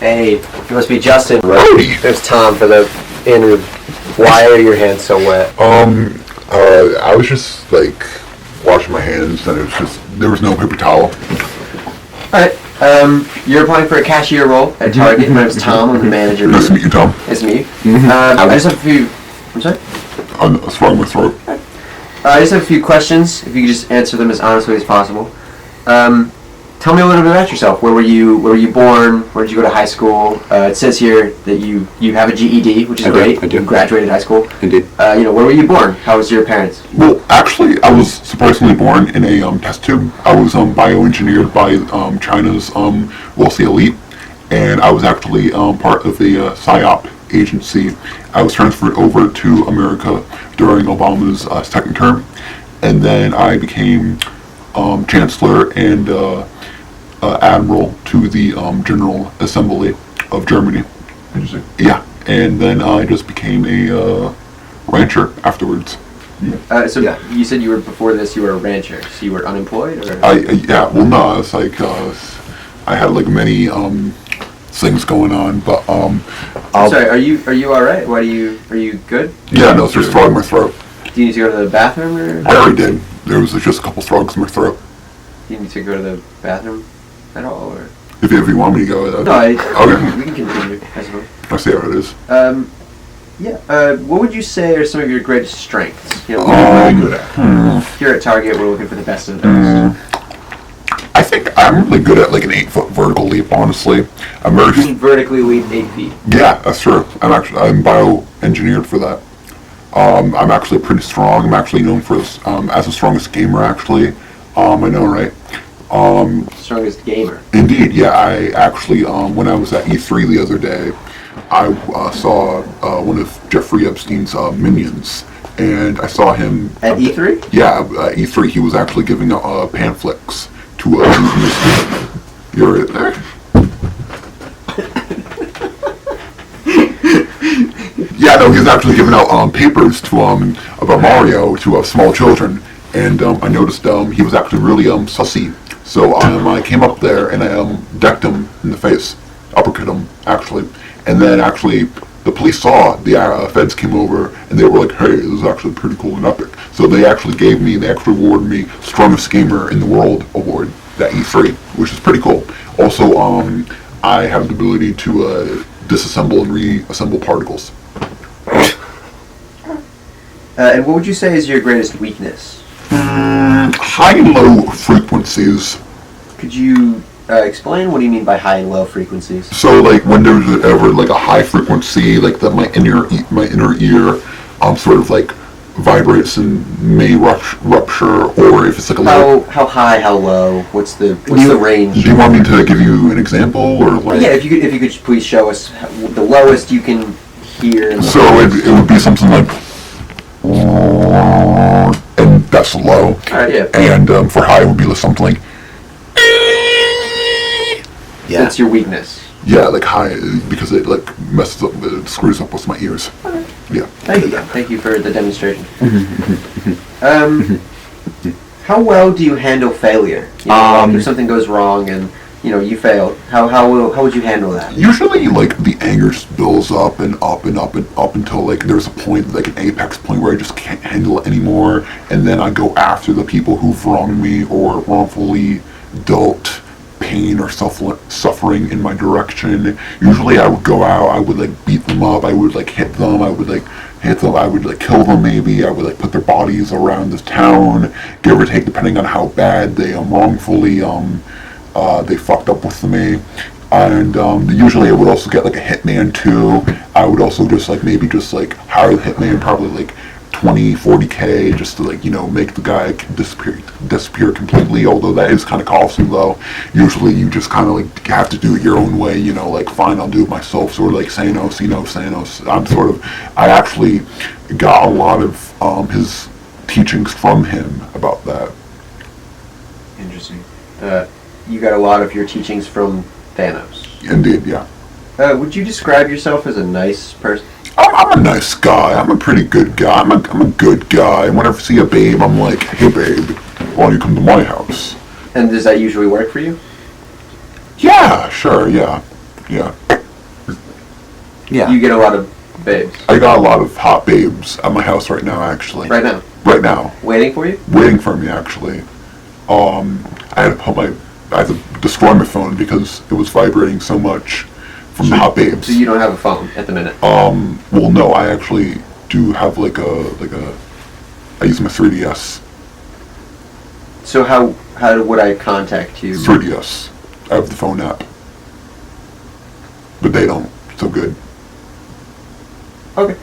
Hey, you must be Justin. Howdy. There's Tom for the interview. Why are your hands so wet? I was just like washing my hands, and there was no paper towel. Alright, you're applying for a cashier role at Target. My name's Tom, I'm the manager. Nice to meet you, Tom. Nice to meet you. I just have a few... I'm sorry? I'm swallowing my throat. I just have a few questions, if you could just answer them as honestly as possible. Tell me a little bit about yourself. Where were you born? Where did you go to high school? It says here that you have a GED, which is great. I do. You graduated high school. Indeed. Where were you born? How was your parents? Well, actually, I was surprisingly born in a test tube. I was bioengineered by China's wealthy elite, and I was actually part of the PSYOP agency. I was transferred over to America during Obama's second term, and then I became chancellor and admiral to the General Assembly of Germany. Interesting. Yeah, and then I just became a rancher afterwards. You said you were, before this, you were a rancher, so you were unemployed? Or? I was like, I had like many things going on, but Sorry, are you alright? Are you good? Yeah, no, it's just frog in my throat. Do you need to go to the bathroom, or? I already did. There was just a couple frogs in my throat. Do you need to go to the bathroom at all, or? If you want me to go, No, okay. We can continue, I suppose. I see how it is. What would you say are some of your greatest strengths? What you're really good at? Here at Target, we're looking for the best of the best. I think I'm really good at like an 8-foot vertical leap, honestly. You can vertically leap 8 feet. Yeah, that's true. I'm bioengineered for that. I'm actually pretty strong. I'm actually known for this, as the strongest gamer, actually. I know, right? Strongest gamer. Indeed, yeah. I actually, when I was at E3 the other day, I saw one of Jeffrey Epstein's minions, and I saw him... At E3? Yeah, at E3. He was actually giving out pamphlets to You're there? Yeah, no, he was actually giving out papers to about Mario to small children, and I noticed he was actually really sussy. So I came up there and I decked him in the face, uppercut him actually, and then actually the police saw the feds came over and they were like, "Hey, this is actually pretty cool and epic." So they actually awarded me strongest gamer in the world award at E3, which is pretty cool. Also, I have the ability to disassemble and reassemble particles. And what would you say is your greatest weakness? High and low frequencies. Could you explain what do you mean by high and low frequencies? So, like, when there's ever like a high frequency, like that my inner ear, sort of like vibrates and may rupture, or if it's like a low. How high, how low? What's the range? Do you want me to give you an example, or like? Yeah, if you could please show us the lowest you can hear. And so it would be something like, and that's low. Alright, yeah. And for high it would be something like. Yeah. That's your weakness. Yeah, like high, because it like messes up, it screws up with my ears. Okay. Yeah. Thank you for the demonstration. How well do you handle failure? If something goes wrong and you failed, how would you handle that? Usually, like the anger builds up and up and up and up until like there's a point, like an apex point where I just can't handle it anymore, and then I go after the people who've wronged me or wrongfully dealt pain or suffering in my direction. Usually I would go out, I would like beat them up, I would like hit them, I would like kill them maybe, I would like put their bodies around this town, give or take, depending on how bad they wrongfully they fucked up with me. And usually I would also get like a hitman too. I would also just like maybe just like hire the hitman, probably like 20-40K, just to like make the guy disappear completely, although that is kind of costly though. Usually you just kind of like have to do it your own way, like fine, I'll do it myself, sort of like Thanos. I actually got a lot of his teachings from him about that. Interesting. You got a lot of your teachings from Thanos. Indeed, yeah. Would you describe yourself as a nice person? I'm a nice guy. I'm a pretty good guy. I'm a good guy. Whenever I see a babe, I'm like, "Hey babe, why don't you come to my house?" And does that usually work for you? Yeah, sure, yeah. Yeah. Yeah. You get a lot of babes I got a lot of hot babes at my house right now, actually. right now, Right now. waiting for you. Waiting for me, actually. I had to destroy my phone because it was vibrating so much from the hot babes. So you don't have a phone at the minute. Well, no, I actually do have I use my 3DS. So how would I contact you? 3DS. I have the phone app. But they don't. So good. Okay.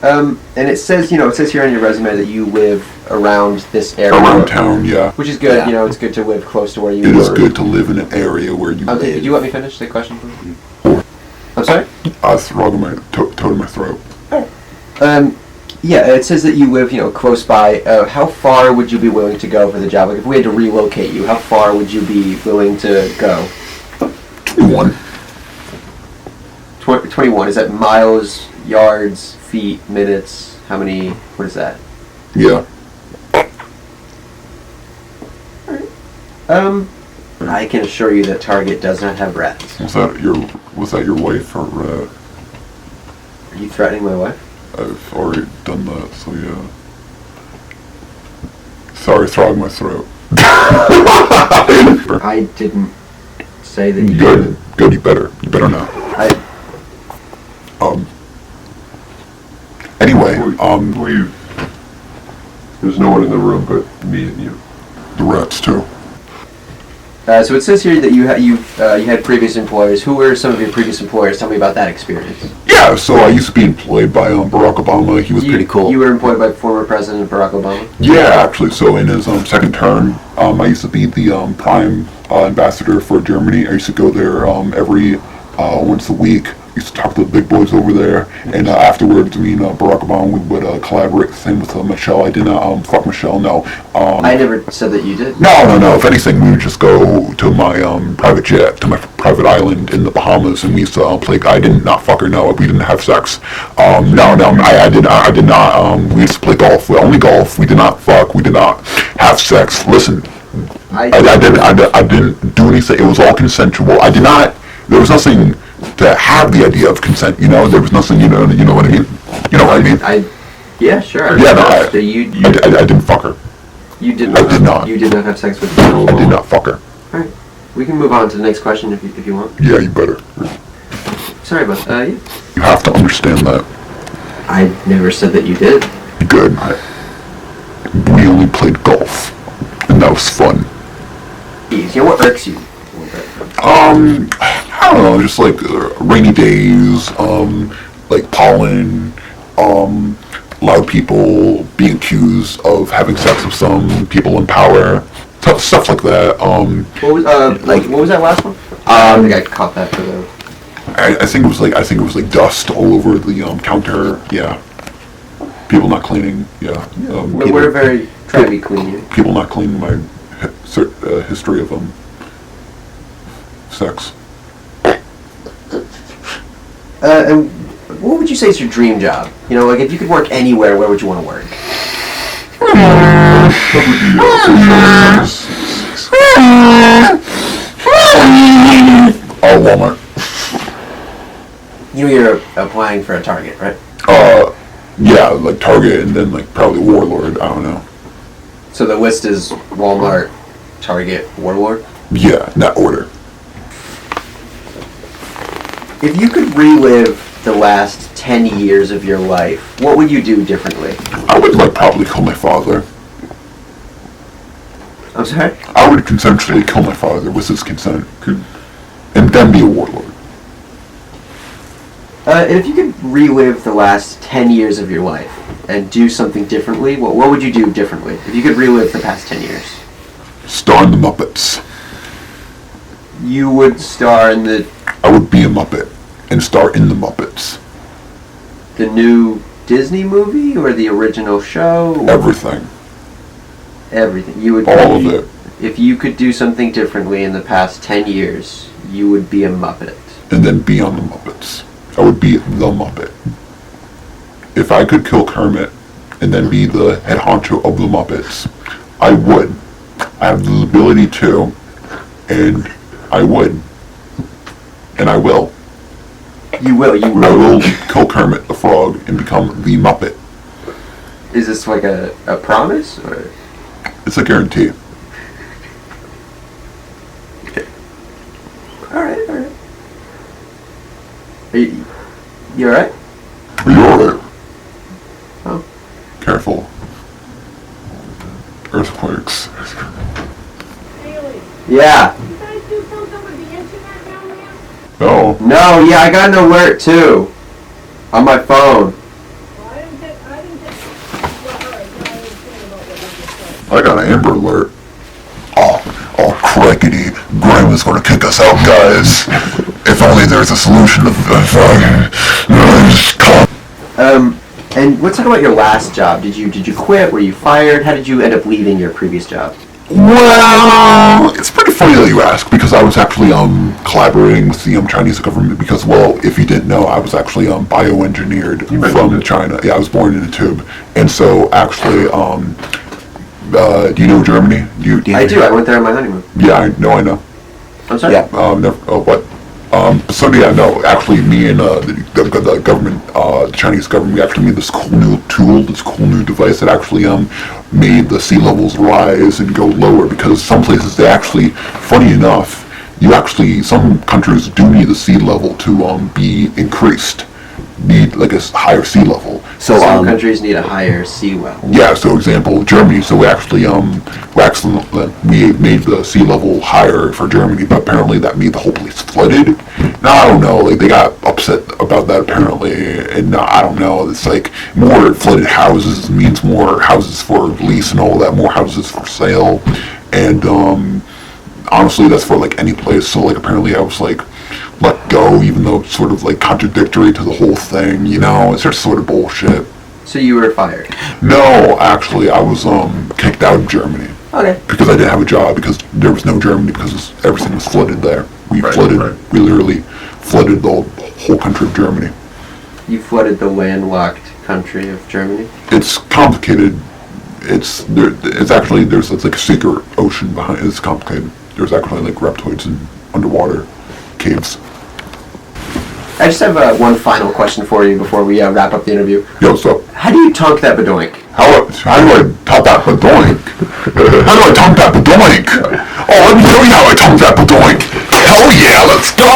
And it says here on your resume that you live around this area. Around town, yeah. Which is good. Yeah. You know, it's good to live close to where you It were. is good to live in an area where you Okay, live. could you let me finish the question, please? I'm sorry? I throw my toe in my throat. Yeah, it says that you live, close by. How far would you be willing to go for the job? Like, if we had to relocate you, how far would you be willing to go? 21. 21. Is that miles, yards, feet, minutes? How many? What is that? Yeah. I can assure you that Target does not have rats. Was that your wife, or Are you threatening my wife? I've already done that, so yeah. Sorry, throwing my throat. I didn't say that you Good. Good, you better know. Anyway, There's no one in the room but me and you. the rats too. So it says here that you had previous employers. Who were some of your previous employers? Tell me about that experience. Yeah, so I used to be employed by Barack Obama. He was Pretty cool. You were employed by former President Barack Obama? Yeah, actually. So in his second term, I used to be the prime ambassador for Germany. I used to go there every once a week. I used to talk to the big boys over there, and afterwards, me and Barack Obama, we would collaborate. Same with Michelle. I did not fuck Michelle. No. I never said that you did. No. If anything, we would just go to my private jet, to my private island in the Bahamas, and we used to play. I did not fuck her. No, we didn't have sex. I did not. We used to play golf. Only golf. We did not fuck. We did not have sex. Listen, I didn't do anything. It was all consensual. I did not. There was nothing to have the idea of consent. There was nothing. You know what I mean. You know what I mean. Yeah, sure. Yeah, no, So you I didn't fuck her. you did I not. did not. You did not have sex with. I did not fuck her. All right. We can move on to the next question if you want. Yeah, you better. Sorry, but yeah. You have to understand that. I never said that you did. Good. We only played golf, and that was fun. What irks you? I don't know, just like rainy days, like pollen, a lot of people being accused of having sex with some people in power, stuff like that. What was what was that last one? I don't think I caught that for the. I think it was like dust all over the counter. Yeah, people not cleaning. Yeah, But we're very trying to be clean here. people not cleaning my history of sex. And what would you say is your dream job? Like if you could work anywhere, where would you want to work? Walmart. You're applying for a Target, right? Yeah, like Target, and then like probably Warlord. I don't know. So the list is Walmart, Target, Warlord. Yeah, in that order. If you could relive the last 10 years of your life, what would you do differently? I would probably kill my father. I'm sorry? I would consensually kill my father with his consent, and then be a warlord. And if you could relive the last 10 years of your life and do something differently, what would you do differently? If you could relive the past 10 years. Star in the Muppets. You would star in the I would be a Muppet and star in the Muppets. new Disney movie or the original show? Everything. Everything. You would All of it. If you could do something differently in the past 10 years, you would be a Muppet. And then be on the Muppets. I would be the Muppet. If I could kill Kermit and then be the head honcho of the Muppets, I would. I have the ability to, and I would. and I will. You will. I will kill Kermit the Frog and become the Muppet. Is this like a promise or? It's a guarantee. All right. You all right? Are you alright? Oh. Careful. Earthquakes. Yeah. You guys do something with the internet down there? No. No. Yeah, I got an alert too. On my phone. Well, I didn't get, well, all right, no, I understand about what you just said. I got an Amber Alert. Oh, crikey. Grandma's gonna kick us out, guys. If only there's a solution to And let's talk about your last job. Did you quit? Were you fired? How did you end up leaving your previous job? Well, it's pretty funny that you ask, because I was actually collaborating with the Chinese government, because, well, if you didn't know, I was actually bioengineered from China. Yeah, I was born in a tube. And so, actually, do you know Germany? I do. I went there on my honeymoon. Yeah, I know. I'm sorry? Yeah. What? So yeah, no, actually me and the government, the Chinese government, we actually made this cool new tool, this cool new device that actually made the sea levels rise and go lower, because some places they actually, funny enough, some countries do need the sea level to be increased, need like a higher sea level. So Some countries need a higher sea level. Yeah, so example, Germany, so we made the sea level higher for Germany, but apparently that made the whole place flooded. Now, I don't know, like, they got upset about that apparently, and I don't know, it's like, more flooded houses means more houses for lease and all that, more houses for sale, and, honestly, that's for, like, any place, so, like, apparently I was, like, let go, even though it's sort of, like, contradictory to the whole thing, you know, it's just sort of bullshit. So you were fired. No, actually, I was, kicked out of Germany. Okay. Because I didn't have a job, because there was no Germany, because everything was flooded there. We literally flooded the whole country of Germany. You flooded the landlocked country of Germany? It's complicated. It's like a secret ocean behind it. It's complicated. There's actually like reptoids and underwater caves. I just have one final question for you before we wrap up the interview. Yo, what's up? How do you tonk that badoink? How do I top that badoink? How do I tonk that badoink? Oh, let me show you how I tonk that badoink. Hell yeah, let's go!